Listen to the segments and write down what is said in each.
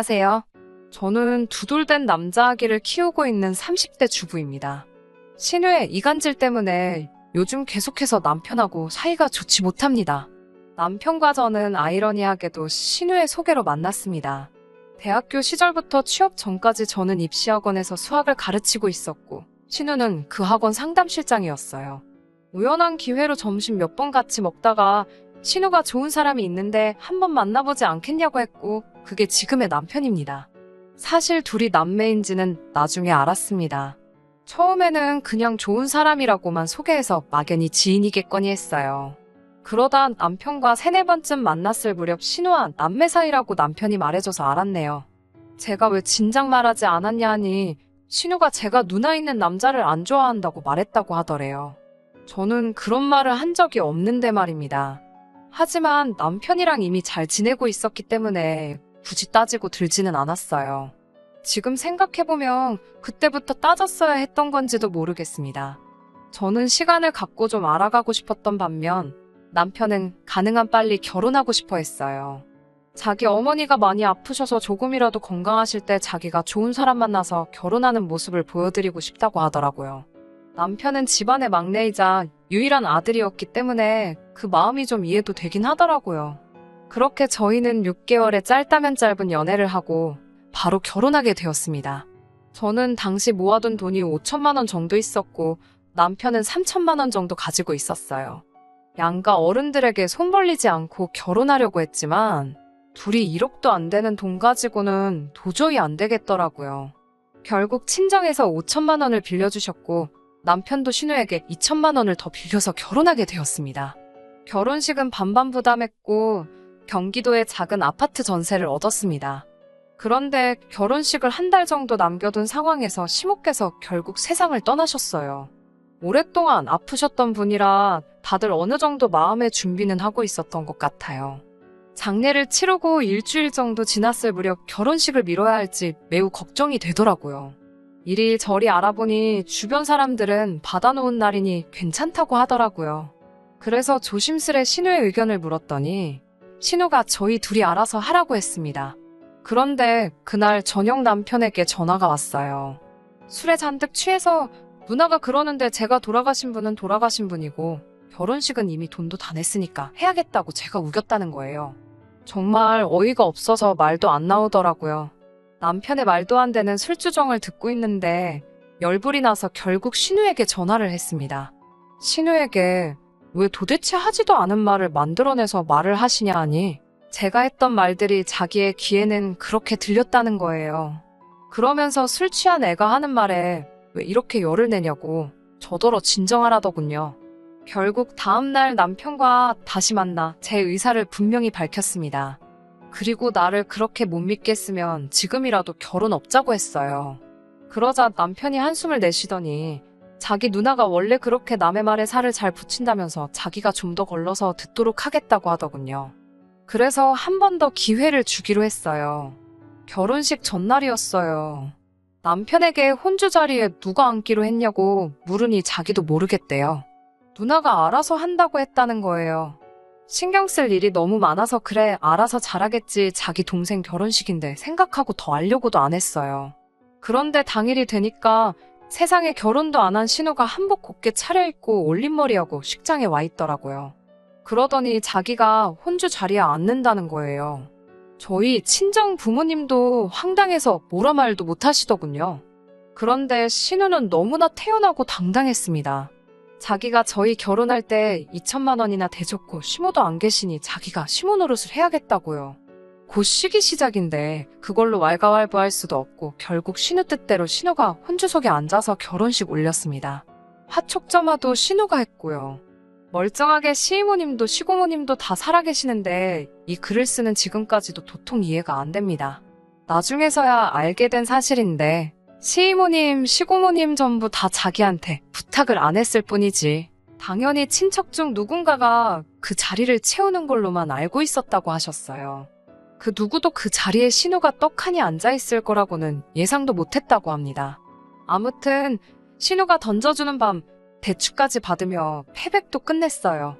안녕하세요. 저는 두돌된 남자 아기를 키우고 있는 30대 주부입니다. 신우의 이간질 때문에 요즘 계속해서 남편하고 사이가 좋지 못합니다. 남편과 저는 아이러니하게도 신우의 소개로 만났습니다. 대학교 시절부터 취업 전까지 저는 입시학원에서 수학을 가르치고 있었고, 신우는 그 학원 상담실장이었어요. 우연한 기회로 점심 몇 번 같이 먹다가 신우가 좋은 사람이 있는데 한번 만나보지 않겠냐고 했고, 그게 지금의 남편입니다. 사실 둘이 남매인지는 나중에 알았습니다. 처음에는 그냥 좋은 사람이라고만 소개해서 막연히 지인이겠거니 했어요. 그러다 남편과 세네 번쯤 만났을 무렵 신우와 남매 사이라고 남편이 말해줘서 알았네요. 제가 왜 진작 말하지 않았냐 하니 신우가 제가 누나 있는 남자를 안 좋아한다고 말했다고 하더래요. 저는 그런 말을 한 적이 없는데 말입니다. 하지만 남편이랑 이미 잘 지내고 있었기 때문에 굳이 따지고 들지는 않았어요. 지금 생각해보면 그때부터 따졌어야 했던 건지도 모르겠습니다. 저는 시간을 갖고 좀 알아가고 싶었던 반면 남편은 가능한 빨리 결혼하고 싶어 했어요. 자기 어머니가 많이 아프셔서 조금이라도 건강하실 때 자기가 좋은 사람 만나서 결혼하는 모습을 보여드리고 싶다고 하더라고요. 남편은 집안의 막내이자 유일한 아들이었기 때문에 그 마음이 좀 이해도 되긴 하더라고요. 그렇게 저희는 6개월의 짧다면 짧은 연애를 하고 바로 결혼하게 되었습니다. 저는 당시 모아둔 돈이 5천만 원 정도 있었고 남편은 3천만 원 정도 가지고 있었어요. 양가 어른들에게 손 벌리지 않고 결혼하려고 했지만 둘이 1억도 안 되는 돈 가지고는 도저히 안 되겠더라고요. 결국 친정에서 5천만 원을 빌려주셨고 남편도 신우에게 2천만 원을 더 빌려서 결혼하게 되었습니다. 결혼식은 반반 부담했고 경기도에 작은 아파트 전세를 얻었습니다. 그런데 결혼식을 한 달 정도 남겨둔 상황에서 시모께서 결국 세상을 떠나셨어요. 오랫동안 아프셨던 분이라 다들 어느 정도 마음의 준비는 하고 있었던 것 같아요. 장례를 치르고 일주일 정도 지났을 무렵 결혼식을 미뤄야 할지 매우 걱정이 되더라고요. 이리저리 알아보니 주변 사람들은 받아놓은 날이니 괜찮다고 하더라고요. 그래서 조심스레 신우의 의견을 물었더니 신우가 저희 둘이 알아서 하라고 했습니다. 그런데 그날 저녁 남편에게 전화가 왔어요. 술에 잔뜩 취해서 누나가 그러는데 제가 돌아가신 분은 돌아가신 분이고 결혼식은 이미 돈도 다 냈으니까 해야겠다고 제가 우겼다는 거예요. 정말 어이가 없어서 말도 안 나오더라고요. 남편의 말도 안 되는 술주정을 듣고 있는데 열불이 나서 결국 신우에게 전화를 했습니다. 신우에게 왜 도대체 하지도 않은 말을 만들어내서 말을 하시냐 하니 제가 했던 말들이 자기의 귀에는 그렇게 들렸다는 거예요. 그러면서 술 취한 애가 하는 말에 왜 이렇게 열을 내냐고 저더러 진정하라더군요. 결국 다음날 남편과 다시 만나 제 의사를 분명히 밝혔습니다. 그리고 나를 그렇게 못 믿겠으면 지금이라도 결혼 없자고 했어요. 그러자 남편이 한숨을 내쉬더니 자기 누나가 원래 그렇게 남의 말에 살을 잘 붙인다면서 자기가 좀 더 걸러서 듣도록 하겠다고 하더군요. 그래서 한 번 더 기회를 주기로 했어요. 결혼식 전날이었어요. 남편에게 혼주 자리에 누가 앉기로 했냐고 물으니 자기도 모르겠대요. 누나가 알아서 한다고 했다는 거예요. 신경 쓸 일이 너무 많아서 그래 알아서 잘하겠지 자기 동생 결혼식인데 생각하고 더 알려고도 안 했어요. 그런데 당일이 되니까 세상에 결혼도 안 한 신우가 한복 곱게 차려입고 올림머리하고 식장에 와 있더라고요. 그러더니 자기가 혼주 자리에 앉는다는 거예요. 저희 친정 부모님도 황당해서 뭐라 말도 못 하시더군요. 그런데 신우는 너무나 태연하고 당당했습니다. 자기가 저희 결혼할 때 2천만 원이나 대줬고 시모도 안 계시니 자기가 시모 노릇을 해야겠다고요. 곧 시기 시작인데 그걸로 왈가왈부할 수도 없고 결국 신우 뜻대로 신우가 혼주석에 앉아서 결혼식 올렸습니다. 화촉점화도 신우가 했고요. 멀쩡하게 시이모님도 시고모님도 다 살아계시는데 이 글을 쓰는 지금까지도 도통 이해가 안 됩니다. 나중에서야 알게 된 사실인데 시이모님, 시고모님 전부 다 자기한테 부탁을 안 했을 뿐이지 당연히 친척 중 누군가가 그 자리를 채우는 걸로만 알고 있었다고 하셨어요. 그 누구도 그 자리에 신우가 떡하니 앉아있을 거라고는 예상도 못했다고 합니다. 아무튼 신우가 던져주는 밤 대추까지 받으며 패백도 끝냈어요.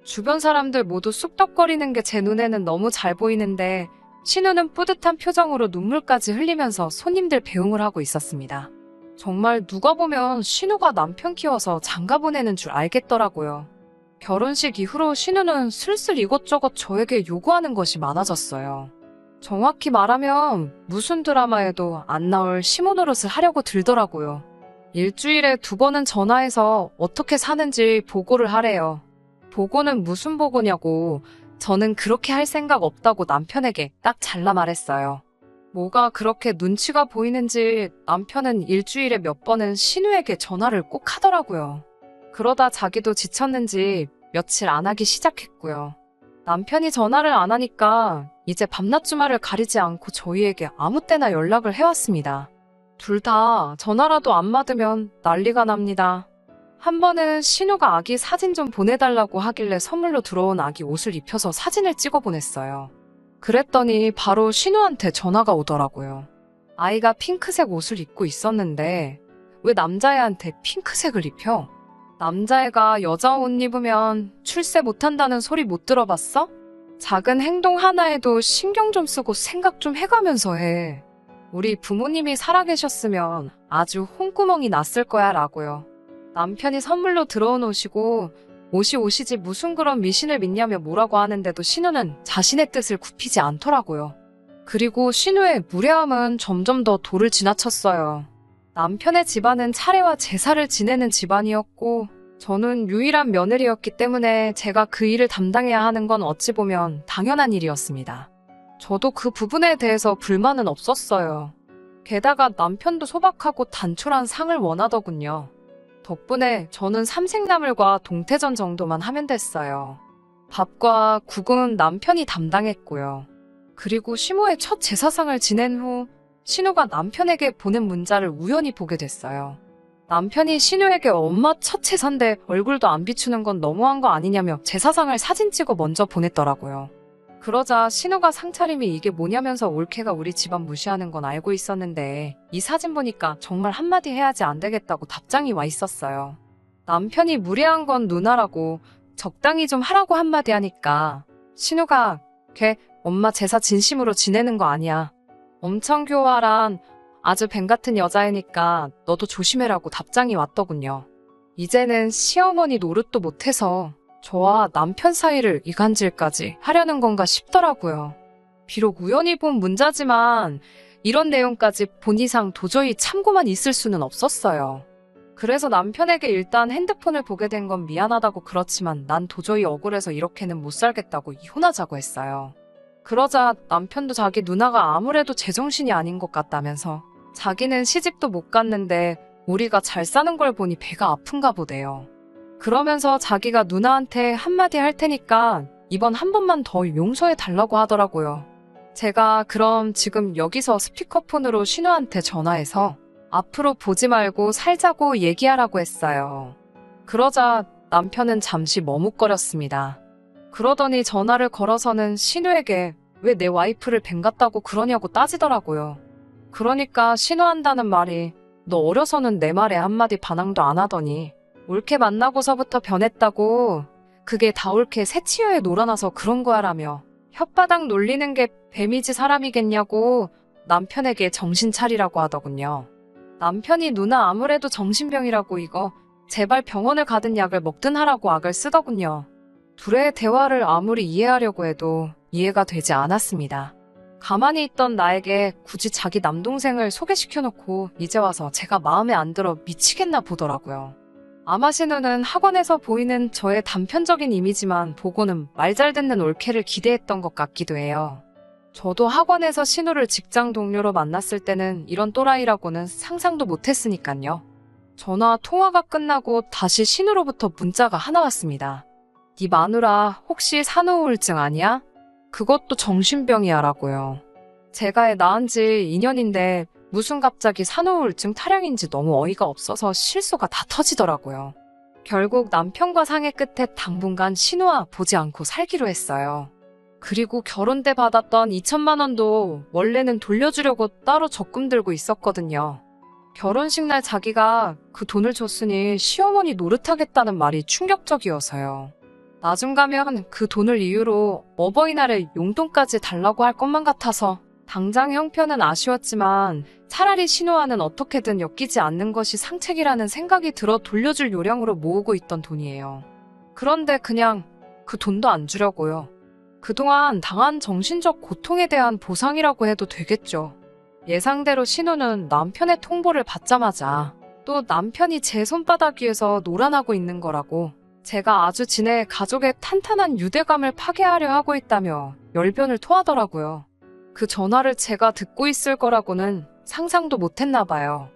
주변 사람들 모두 쑥덕거리는 게 제 눈에는 너무 잘 보이는데 신우는 뿌듯한 표정으로 눈물까지 흘리면서 손님들 배웅을 하고 있었습니다. 정말 누가 보면 신우가 남편 키워서 장가 보내는 줄 알겠더라고요. 결혼식 이후로 신우는 슬슬 이것저것 저에게 요구하는 것이 많아졌어요. 정확히 말하면 무슨 드라마에도 안 나올 시모 노릇을 하려고 들더라고요. 일주일에 2번은 전화해서 어떻게 사는지 보고를 하래요. 보고는 무슨 보고냐고 저는 그렇게 할 생각 없다고 남편에게 딱 잘라 말했어요. 뭐가 그렇게 눈치가 보이는지 남편은 일주일에 몇 번은 신우에게 전화를 꼭 하더라고요. 그러다 자기도 지쳤는지 며칠 안 하기 시작했고요. 남편이 전화를 안 하니까 이제 밤낮 주말을 가리지 않고 저희에게 아무 때나 연락을 해왔습니다. 둘 다 전화라도 안 받으면 난리가 납니다. 한 번은 신우가 아기 사진 좀 보내달라고 하길래 선물로 들어온 아기 옷을 입혀서 사진을 찍어 보냈어요. 그랬더니 바로 신우한테 전화가 오더라고요. 아이가 핑크색 옷을 입고 있었는데 왜 남자애한테 핑크색을 입혀? 남자애가 여자 옷 입으면 출세 못한다는 소리 못 들어봤어? 작은 행동 하나에도 신경 좀 쓰고 생각 좀 해가면서 해. 우리 부모님이 살아계셨으면 아주 홍구멍이 났을 거야 라고요. 남편이 선물로 들어온 옷이고 옷이 옷이지 무슨 그런 미신을 믿냐며 뭐라고 하는데도 신우는 자신의 뜻을 굽히지 않더라고요. 그리고 신우의 무례함은 점점 더 도를 지나쳤어요. 남편의 집안은 차례와 제사를 지내는 집안이었고 저는 유일한 며느리였기 때문에 제가 그 일을 담당해야 하는 건 어찌 보면 당연한 일이었습니다. 저도 그 부분에 대해서 불만은 없었어요. 게다가 남편도 소박하고 단촐한 상을 원하더군요. 덕분에 저는 삼색나물과 동태전 정도만 하면 됐어요. 밥과 국은 남편이 담당했고요. 그리고 시모의 첫 제사상을 지낸 후 신우가 남편에게 보낸 문자를 우연히 보게 됐어요. 남편이 신우에게 엄마 첫 제사인데 얼굴도 안 비추는 건 너무한 거 아니냐며 제사상을 사진 찍어 먼저 보냈더라고요. 그러자 신우가 상차림이 이게 뭐냐면서 올케가 우리 집안 무시하는 건 알고 있었는데 이 사진 보니까 정말 한마디 해야지 안 되겠다고 답장이 와 있었어요. 남편이 무례한 건 누나라고 적당히 좀 하라고 한마디 하니까 신우가 걔 엄마 제사 진심으로 지내는 거 아니야. 엄청 교활한 아주 뱀 같은 여자애니까 너도 조심해라고 답장이 왔더군요. 이제는 시어머니 노릇도 못해서 저와 남편 사이를 이간질까지 하려는 건가 싶더라고요. 비록 우연히 본 문자지만 이런 내용까지 본 이상 도저히 참고만 있을 수는 없었어요. 그래서 남편에게 일단 핸드폰을 보게 된 건 미안하다고 그렇지만 난 도저히 억울해서 이렇게는 못 살겠다고 이혼하자고 했어요. 그러자 남편도 자기 누나가 아무래도 제정신이 아닌 것 같다면서 자기는 시집도 못 갔는데 우리가 잘 사는 걸 보니 배가 아픈가 보대요. 그러면서 자기가 누나한테 한마디 할 테니까 이번 한 번만 더 용서해 달라고 하더라고요. 제가 그럼 지금 여기서 스피커폰으로 신우한테 전화해서 앞으로 보지 말고 살자고 얘기하라고 했어요. 그러자 남편은 잠시 머뭇거렸습니다. 그러더니 전화를 걸어서는 신우에게 왜 내 와이프를 뱀 같다고 그러냐고 따지더라고요. 그러니까 신우한다는 말이 너 어려서는 내 말에 한마디 반항도 안 하더니 올케 만나고서부터 변했다고 그게 다 올케 새치여에 놀아나서 그런 거야라며 혓바닥 놀리는 게 뱀이지 사람이겠냐고 남편에게 정신 차리라고 하더군요. 남편이 누나 아무래도 정신병이라고 이거 제발 병원을 가든 약을 먹든 하라고 악을 쓰더군요. 둘의 대화를 아무리 이해하려고 해도 이해가 되지 않았습니다. 가만히 있던 나에게 굳이 자기 남동생을 소개시켜놓고 이제 와서 제가 마음에 안 들어 미치겠나 보더라고요. 아마 신우는 학원에서 보이는 저의 단편적인 이미지만 보고는 말 잘 듣는 올케를 기대했던 것 같기도 해요. 저도 학원에서 신우를 직장 동료로 만났을 때는 이런 또라이라고는 상상도 못했으니까요. 전화 통화가 끝나고 다시 신우로부터 문자가 하나 왔습니다. 네 마누라 혹시 산후우울증 아니야? 그것도 정신병이야 라고요. 제가 애 낳은 지 2년인데 무슨 갑자기 산후우울증 타령인지 너무 어이가 없어서 실수가 다 터지더라고요. 결국 남편과 상의 끝에 당분간 신우와 보지 않고 살기로 했어요. 그리고 결혼 때 받았던 2천만 원도 원래는 돌려주려고 따로 적금 들고 있었거든요. 결혼식 날 자기가 그 돈을 줬으니 시어머니 노릇하겠다는 말이 충격적이어서요. 나중 가면 그 돈을 이유로 어버이날에 용돈까지 달라고 할 것만 같아서 당장 형편은 아쉬웠지만 차라리 신우와는 어떻게든 엮이지 않는 것이 상책이라는 생각이 들어 돌려줄 요량으로 모으고 있던 돈이에요. 그런데 그냥 그 돈도 안 주려고요. 그동안 당한 정신적 고통에 대한 보상이라고 해도 되겠죠. 예상대로 신우는 남편의 통보를 받자마자 또 남편이 제 손바닥 위에서 노란하고 있는 거라고 제가 아주 지내 가족의 탄탄한 유대감을 파괴하려 하고 있다며 열변을 토하더라고요. 그 전화를 제가 듣고 있을 거라고는 상상도 못했나 봐요.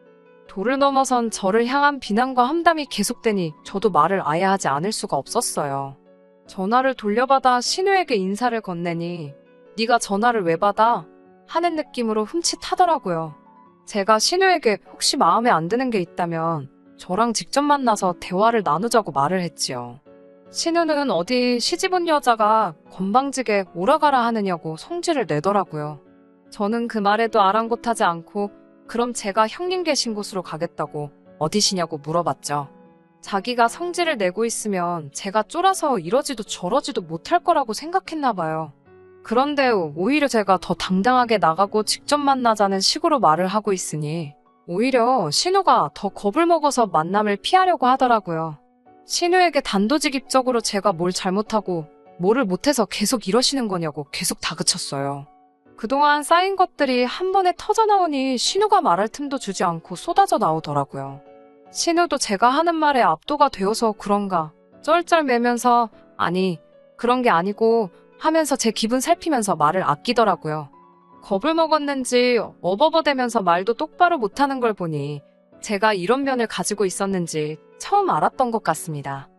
도를 넘어선 저를 향한 비난과 험담이 계속되니 저도 말을 아예 하지 않을 수가 없었어요. 전화를 돌려받아 신우에게 인사를 건네니 네가 전화를 왜 받아? 하는 느낌으로 흠칫하더라고요. 제가 신우에게 혹시 마음에 안 드는 게 있다면 저랑 직접 만나서 대화를 나누자고 말을 했지요. 신우는 어디 시집온 여자가 건방지게 오라가라 하느냐고 성질을 내더라고요. 저는 그 말에도 아랑곳하지 않고 그럼 제가 형님 계신 곳으로 가겠다고 어디시냐고 물어봤죠. 자기가 성질을 내고 있으면 제가 쫄아서 이러지도 저러지도 못할 거라고 생각했나 봐요. 그런데 오히려 제가 더 당당하게 나가고 직접 만나자는 식으로 말을 하고 있으니 오히려 신우가 더 겁을 먹어서 만남을 피하려고 하더라고요. 신우에게 단도직입적으로 제가 뭘 잘못하고 뭐를 못해서 계속 이러시는 거냐고 계속 다그쳤어요. 그동안 쌓인 것들이 한 번에 터져나오니 신우가 말할 틈도 주지 않고 쏟아져 나오더라고요. 신우도 제가 하는 말에 압도가 되어서 그런가 쩔쩔매면서 아니 그런 게 아니고 하면서 제 기분 살피면서 말을 아끼더라고요. 겁을 먹었는지 어버버대면서 말도 똑바로 못하는 걸 보니 제가 이런 면을 가지고 있었는지 처음 알았던 것 같습니다.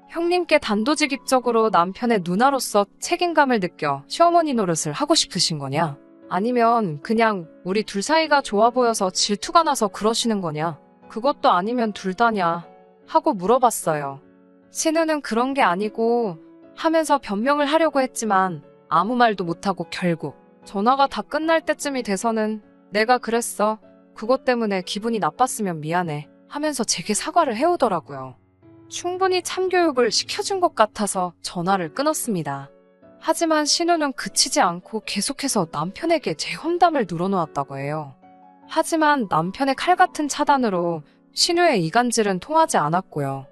형님께 단도직입적으로 남편의 누나로서 책임감을 느껴 시어머니 노릇을 하고 싶으신 거냐? 아니면 그냥 우리 둘 사이가 좋아 보여서 질투가 나서 그러시는 거냐? 그것도 아니면 둘 다냐? 하고 물어봤어요. 신우는 그런 게 아니고 하면서 변명을 하려고 했지만 아무 말도 못하고 결국 전화가 다 끝날 때쯤이 돼서는 내가 그랬어. 그것 때문에 기분이 나빴으면 미안해. 하면서 제게 사과를 해오더라고요. 충분히 참교육을 시켜준 것 같아서 전화를 끊었습니다. 하지만 신우는 그치지 않고 계속해서 남편에게 제 험담을 늘어놓았다고 해요. 하지만 남편의 칼 같은 차단으로 신우의 이간질은 통하지 않았고요.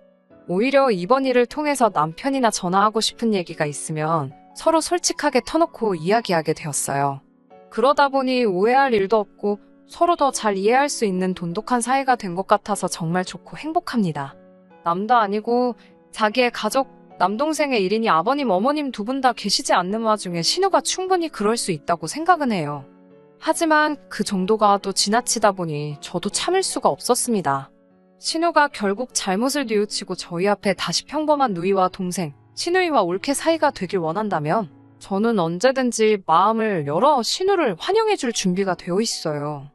오히려 이번 일을 통해서 남편이나 전화하고 싶은 얘기가 있으면 서로 솔직하게 터놓고 이야기하게 되었어요. 그러다 보니 오해할 일도 없고 서로 더 잘 이해할 수 있는 돈독한 사이가 된 것 같아서 정말 좋고 행복합니다. 남도 아니고 자기의 가족, 남동생의 일인이 아버님, 어머님 두 분 다 계시지 않는 와중에 신우가 충분히 그럴 수 있다고 생각은 해요. 하지만 그 정도가 또 지나치다 보니 저도 참을 수가 없었습니다. 신우가 결국 잘못을 뉘우치고 저희 앞에 다시 평범한 누이와 동생, 신우이와 올케 사이가 되길 원한다면 저는 언제든지 마음을 열어 신우를 환영해줄 준비가 되어 있어요.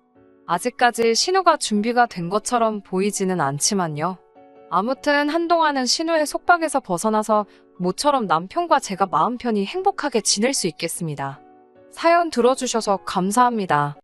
아직까지 신우가 준비가 된 것처럼 보이지는 않지만요. 아무튼 한동안은 신우의 속박에서 벗어나서 모처럼 남편과 제가 마음 편히 행복하게 지낼 수 있겠습니다. 사연 들어주셔서 감사합니다.